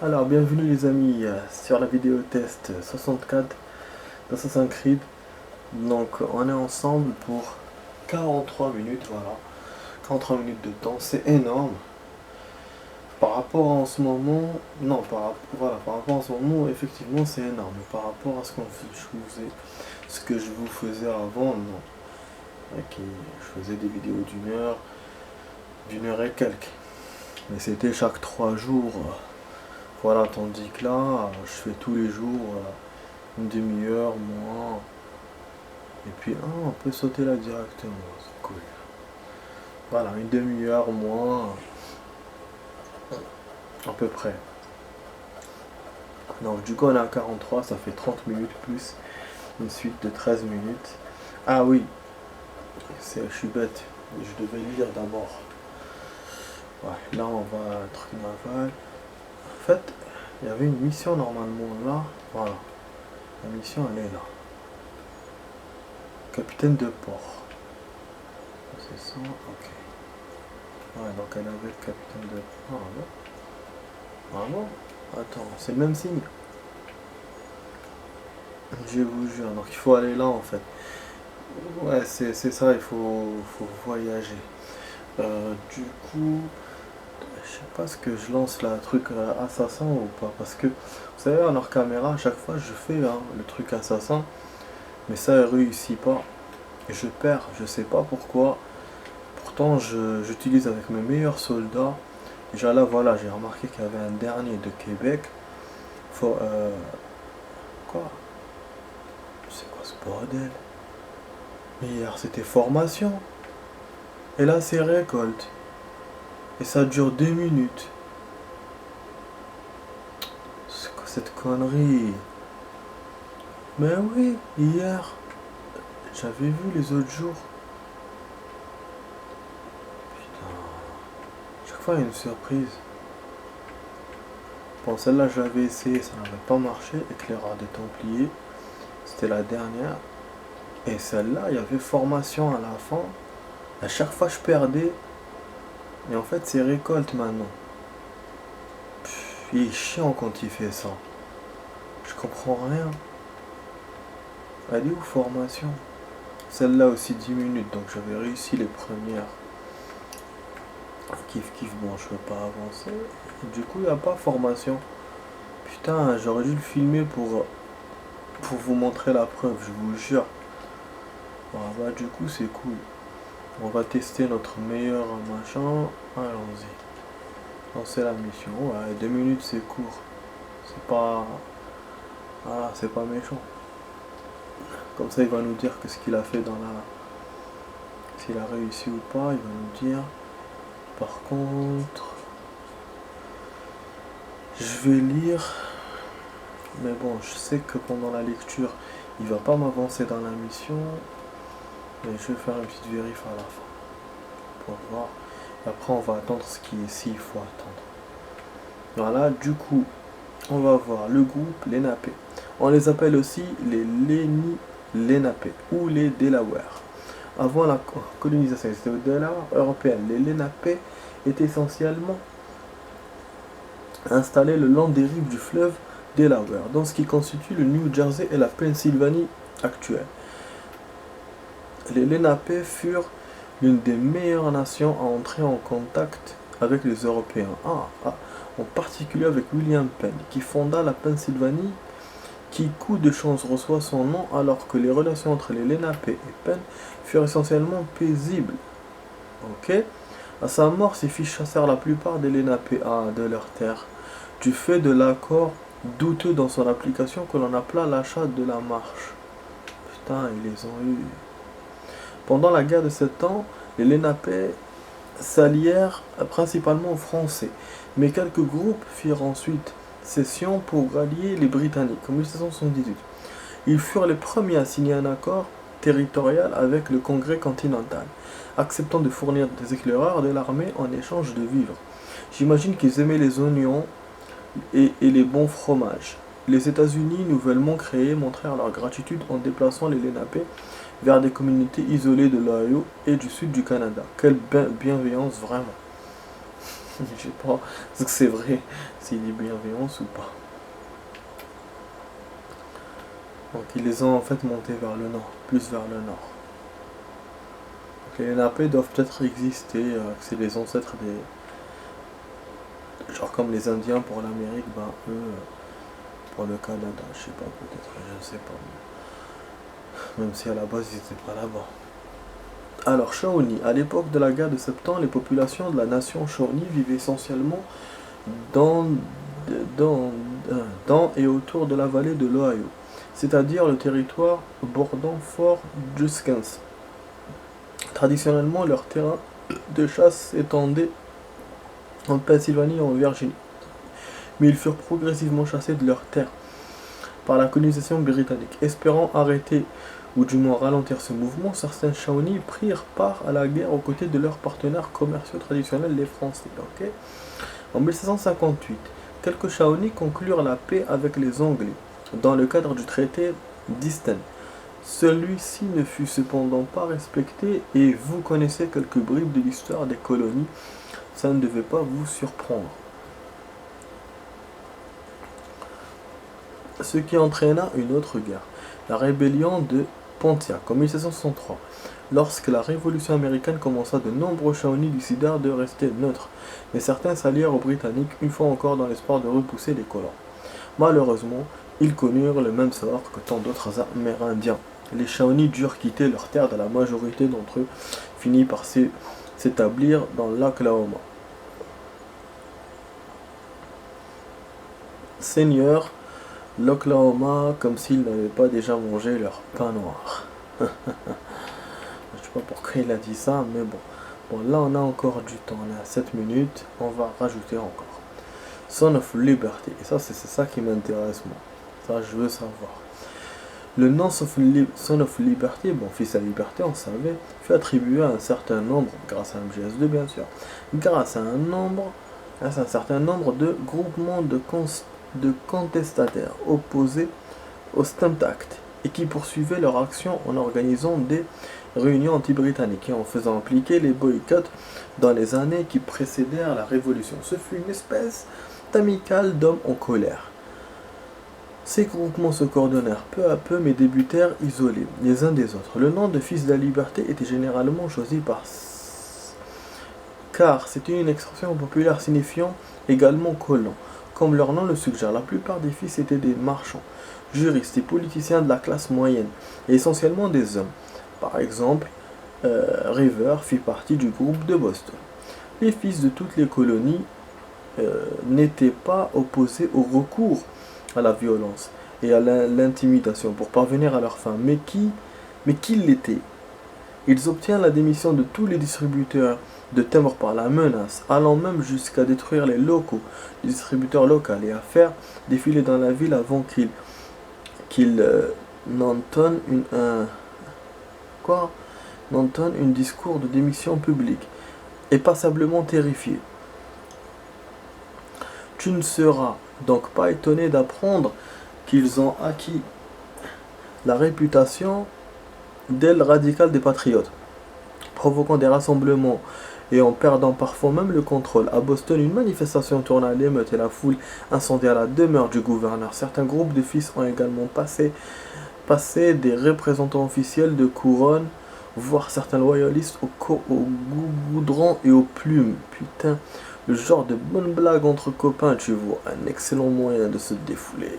Alors, bienvenue les amis sur la vidéo test 64 d'Assassin's Creed. Donc, on est ensemble pour 43 minutes, voilà. 43 minutes de temps, c'est énorme. Par rapport en ce moment, non, voilà, par rapport en ce moment, effectivement, c'est énorme. Mais par rapport à ce que je vous faisais avant, non. Ok, je faisais des vidéos d'une heure et quelques. Mais c'était chaque 3 jours. Voilà, tandis que là, je fais tous les jours une demi-heure, moins. Et puis, on peut sauter là directement, c'est cool. Voilà, une demi-heure, moins, à peu près. Donc, du coup, on est à 43, ça fait 30 minutes plus une suite de 13 minutes. Ah oui, je suis bête, je devais lire d'abord. Ouais, là, on va à truc naval. En fait, il y avait une mission normalement là. Voilà, la mission, elle est là. Capitaine de port. C'est ça, ok. Ouais, donc elle avait le capitaine de port. Ah non. Ah bon. Attends, c'est le même signe. Je vous jure, donc il faut aller là en fait. Ouais, c'est ça, faut voyager. Du coup, je sais pas ce que je lance là, truc assassin ou pas. Parce que, vous savez, en hors caméra, à chaque fois je fais le truc assassin. Mais ça ne réussit pas. Et je perds, je sais pas pourquoi. Pourtant, j'utilise avec mes meilleurs soldats. Déjà là, voilà, j'ai remarqué qu'il y avait un dernier de Québec. Faut, quoi? C'est quoi ce bordel? Mais hier, c'était formation. Et là, c'est récolte. Et ça dure 2 minutes. C'est quoi cette connerie? Mais oui, hier, j'avais vu les autres jours. Putain, chaque fois, il y a une surprise. Bon, celle-là, je l'avais essayé, ça n'avait pas marché. Éclaireur des Templiers. C'était la dernière. Et celle-là, il y avait formation à la fin. À chaque fois, je perdais. Et en fait, c'est récolte maintenant. Il est chiant quand il fait ça. Je comprends rien. Elle est où formation? Celle-là aussi 10 minutes, donc j'avais réussi les premières. Kiff kiff, bon je peux pas avancer. Du coup il n'y a pas formation. Putain, j'aurais dû le filmer pour vous montrer la preuve, je vous jure. Bon, bah du coup c'est cool. On va tester notre meilleur machin. Allons-y. Lancer la mission. Ouais, 2 minutes c'est court. C'est pas. Voilà, c'est pas méchant. Comme ça il va nous dire que ce qu'il a fait dans la. S'il a réussi ou pas, il va nous dire. Par contre, je vais lire, mais bon, je sais que pendant la lecture, il va pas m'avancer dans la mission, mais je vais faire une petite vérif à la fin pour voir. Et après, on va attendre ce qui est s'il faut attendre. Voilà, du coup, on va voir le groupe Lenape. On les appelle aussi les Lenape ou les Delaware. Avant la colonisation européenne, les Lenape étaient essentiellement installés le long des rives du fleuve Delaware, dans ce qui constitue le New Jersey et la Pennsylvanie actuelle. Les Lenape furent l'une des meilleures nations à entrer en contact avec les Européens, en particulier avec William Penn, qui fonda la Pennsylvanie, qui, coup de chance, reçoit son nom alors que les relations entre les Lenape et Penn furent essentiellement paisibles. Ok. À sa mort, ses fils chassèrent la plupart des Lenape de leurs terres, du fait de l'accord douteux dans son application que l'on appela l'achat de la marche. Putain, ils les ont eu. Pendant la guerre de 7 ans, les Lenape s'allièrent principalement aux Français, mais quelques groupes firent ensuite cession pour rallier les Britanniques en 1778. Ils furent les premiers à signer un accord territorial avec le Congrès continental, acceptant de fournir des éclaireurs de l'armée en échange de vivres. J'imagine qu'ils aimaient les oignons et les bons fromages. Les États-Unis, nouvellement créés, montrèrent leur gratitude en déplaçant les Lenape vers des communautés isolées de l'Ohio et du sud du Canada. Quelle bienveillance vraiment. Je sais pas, est-ce que c'est vrai, s'il dit bienveillance ou pas. Donc ils les ont en fait montés vers le nord, plus vers le nord. Donc les Lénapés doivent peut-être exister, c'est les ancêtres des... Genre comme les Indiens pour l'Amérique, ben eux, pour le Canada, je sais pas, peut-être, je ne sais pas. Même si à la base ils n'étaient pas là-bas. Alors Shawnee, à l'époque de la guerre de Sept Ans, les populations de la nation Shawnee vivaient essentiellement dans, dans, dans et autour de la vallée de l'Ohio, c'est-à-dire le territoire bordant Fort Duquesne. Traditionnellement, leur terrain de chasse s'étendait en Pennsylvanie et en Virginie, mais ils furent progressivement chassés de leurs terres par la colonisation britannique. Espérant arrêter ou du moins ralentir ce mouvement, certains Shawnee prirent part à la guerre aux côtés de leurs partenaires commerciaux traditionnels, les Français. Okay. En 1758, quelques Shawnee conclurent la paix avec les Anglais dans le cadre du traité d'Easton. Celui-ci ne fut cependant pas respecté et vous connaissez quelques bribes de l'histoire des colonies, ça ne devait pas vous surprendre. Ce qui entraîna une autre guerre, la rébellion de Pontiac en 1763. Lorsque la Révolution américaine commença, de nombreux Shawnee décidèrent de rester neutres, mais certains s'allièrent aux Britanniques une fois encore dans l'espoir de repousser les colons. Malheureusement, ils connurent le même sort que tant d'autres Amérindiens. Les Shawnee durent quitter leurs terres et la majorité d'entre eux finit par s'établir dans l'Oklahoma. Seigneurs, l'Oklahoma comme s'ils n'avaient pas déjà mangé leur pain noir. Je sais pas pourquoi il a dit ça, mais bon. Bon, là on a encore du temps, on est à 7 minutes, on va rajouter encore. Son of Liberty, et ça c'est ça qui m'intéresse moi. Ça je veux savoir. Le nom Son of Liberty, bon, fils à liberté, on savait, fut attribué à un certain nombre, grâce à MGS2 bien sûr, grâce à un certain nombre de groupements de contestataires opposés au Stamp Act et qui poursuivaient leur action en organisant des réunions anti-britanniques et en faisant appliquer les boycotts dans les années qui précédèrent la Révolution. Ce fut une espèce d'amicale d'hommes en colère. Ces groupements se coordonnèrent peu à peu mais débutèrent isolés les uns des autres. Le nom de Fils de la Liberté était généralement choisi car c'était une expression populaire signifiant également colon. Comme leur nom le suggère, la plupart des fils étaient des marchands, juristes et politiciens de la classe moyenne, et essentiellement des hommes. Par exemple, River fit partie du groupe de Boston. Les fils de toutes les colonies n'étaient pas opposés au recours à la violence et à l'intimidation pour parvenir à leur fin. Mais qui l'était? Ils obtiennent la démission de tous les distributeurs de timbres par la menace, allant même jusqu'à détruire les distributeurs locaux, et à faire défiler dans la ville avant qu'ils n'entonnent une discours de démission publique, et passablement terrifiés. Tu ne seras donc pas étonné d'apprendre qu'ils ont acquis la réputation d'aile radicale des patriotes, provoquant des rassemblements et en perdant parfois même le contrôle. À Boston, une manifestation tourna à l'émeute et la foule incendia la demeure du gouverneur. Certains groupes de fils ont également passé des représentants officiels de couronne, voire certains loyalistes au goudron et aux plumes. Putain, le genre de bonne blague entre copains, tu vois, un excellent moyen de se défouler.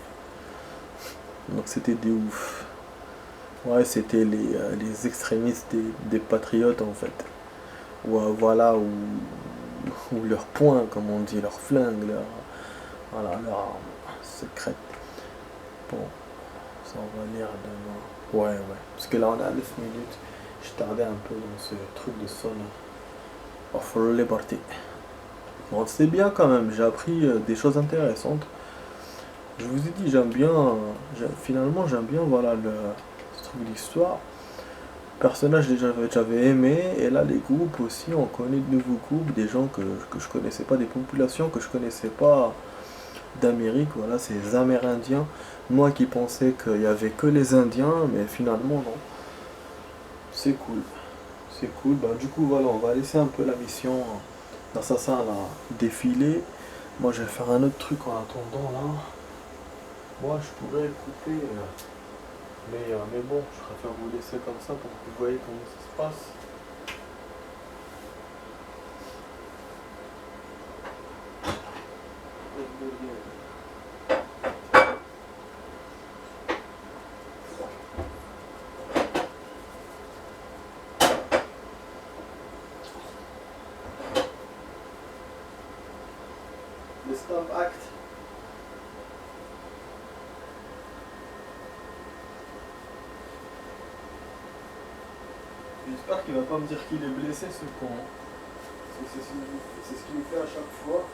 Donc c'était des ouf. Ouais, c'était les extrémistes des patriotes en fait. Voilà, ou leur poing, comme on dit, leur flingue, leur arme secrète. Bon, ça on va lire demain. Ouais, parce que là on a 9 minutes. Je tardais un peu dans ce truc de Son of Liberty. Bon, c'est bien quand même, j'ai appris des choses intéressantes. Je vous ai dit, finalement j'aime bien, voilà, ce truc d'histoire. Personnage déjà j'avais aimé, et là les groupes aussi, on connaît de nouveaux groupes, des gens que je connaissais pas, des populations que je connaissais pas d'Amérique, voilà, c'est les Amérindiens. Moi qui pensais qu'il y avait que les Indiens, mais finalement non. C'est cool. Bah du coup voilà, on va laisser un peu la mission l'assassin l'a défilé. Moi je vais faire un autre truc en attendant là. Moi je pourrais couper, mais bon, je préfère vous laisser comme ça pour que vous voyez comment ça se passe. Le Stamp Act. J'espère qu'il va pas me dire qu'il est blessé ce con. C'est ce qu'il me fait à chaque fois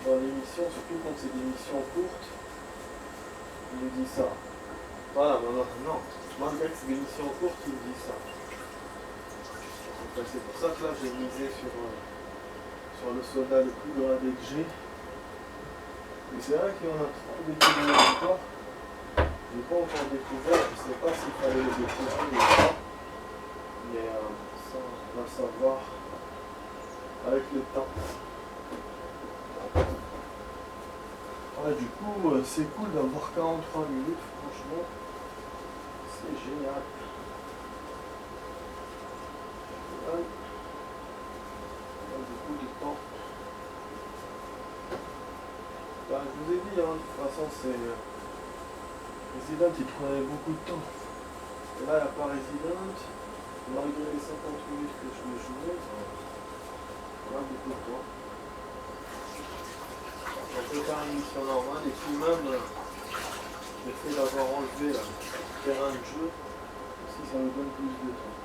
dans l'émission, surtout quand c'est des émissions courtes. Il me dit ça. Voilà, non. Malgré que c'est des émissions courtes, il me dit ça. C'est pour ça que là j'ai misé sur le soldat le plus gradé que j'ai. Mais c'est vrai qu'il y en a trop découvert encore. J'ai pas encore découvert, je sais pas s'il fallait les découvrir ou pas. Mais ça, on va le savoir avec le temps. Ouais, du coup, c'est cool d'avoir 43 minutes, franchement. C'est génial. On a beaucoup de temps. Bah, je vous ai dit, hein, de toute façon, c'est. Resident, il prenait beaucoup de temps. Et là, il n'y a pas Resident. Malgré les 50 minutes que je me jouais, on a beaucoup de temps. On peut faire une mission normale et puis même le fait d'avoir enlevé le terrain de jeu, aussi ça nous donne plus de temps.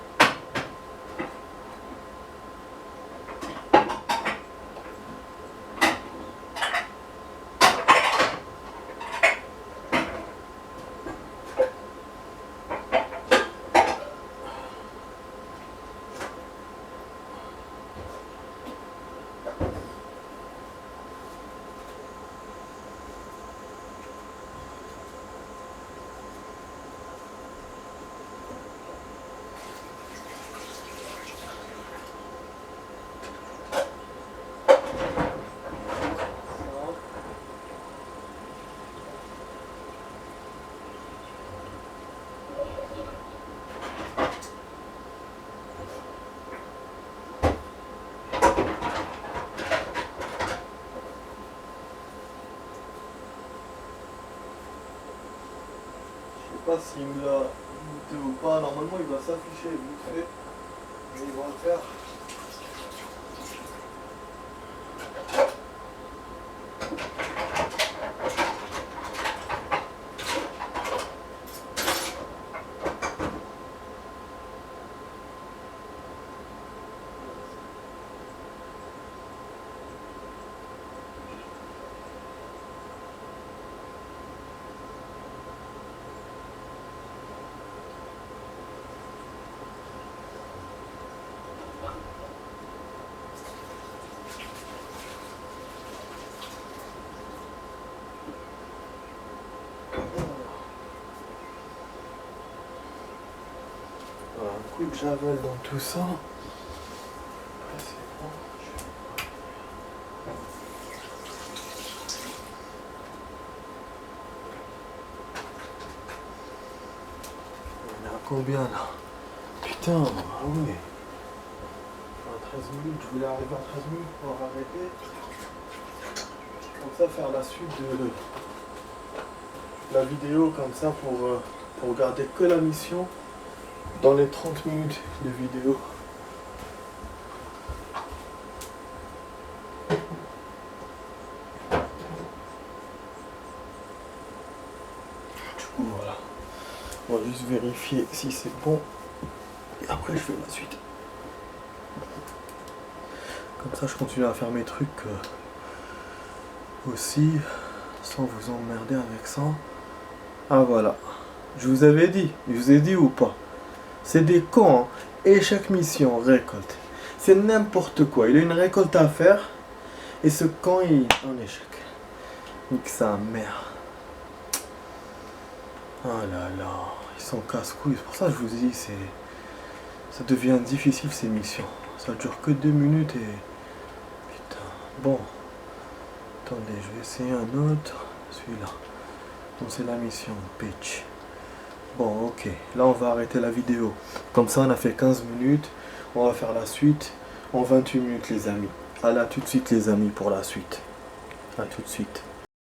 Je sais pas s'il me l'a monté ou pas. Normalement, il va s'afficher vite fait. Mais il va le faire. Voilà, un coup de javel dans tout ça. Après, c'est bon. On est à combien là? Putain, ah oui. À 13 minutes, je voulais arriver à 13 minutes pour arrêter. Comme ça, faire la suite de la vidéo, comme ça, pour regarder que la mission dans les 30 minutes de vidéo. Du coup, voilà. On va juste vérifier si c'est bon. Et après, je fais la suite. Comme ça, je continue à faire mes trucs aussi, sans vous emmerder avec ça. Ah voilà. Je vous avais dit. Je vous ai dit ou pas? C'est des cons, hein. Échec mission, récolte. C'est n'importe quoi. Il a une récolte à faire. Et ce con, il est en échec. Nique sa mère. Oh là là. Ils sont casse-couilles. C'est pour ça que je vous dis, ça devient difficile ces missions. Ça dure que 2 minutes et Bon, attendez, je vais essayer un autre. Celui-là. Donc c'est la mission pitch. Bon, ok. Là, on va arrêter la vidéo. Comme ça, on a fait 15 minutes. On va faire la suite en 28 minutes, les amis. Allez, à tout de suite, les amis, pour la suite. À tout de suite.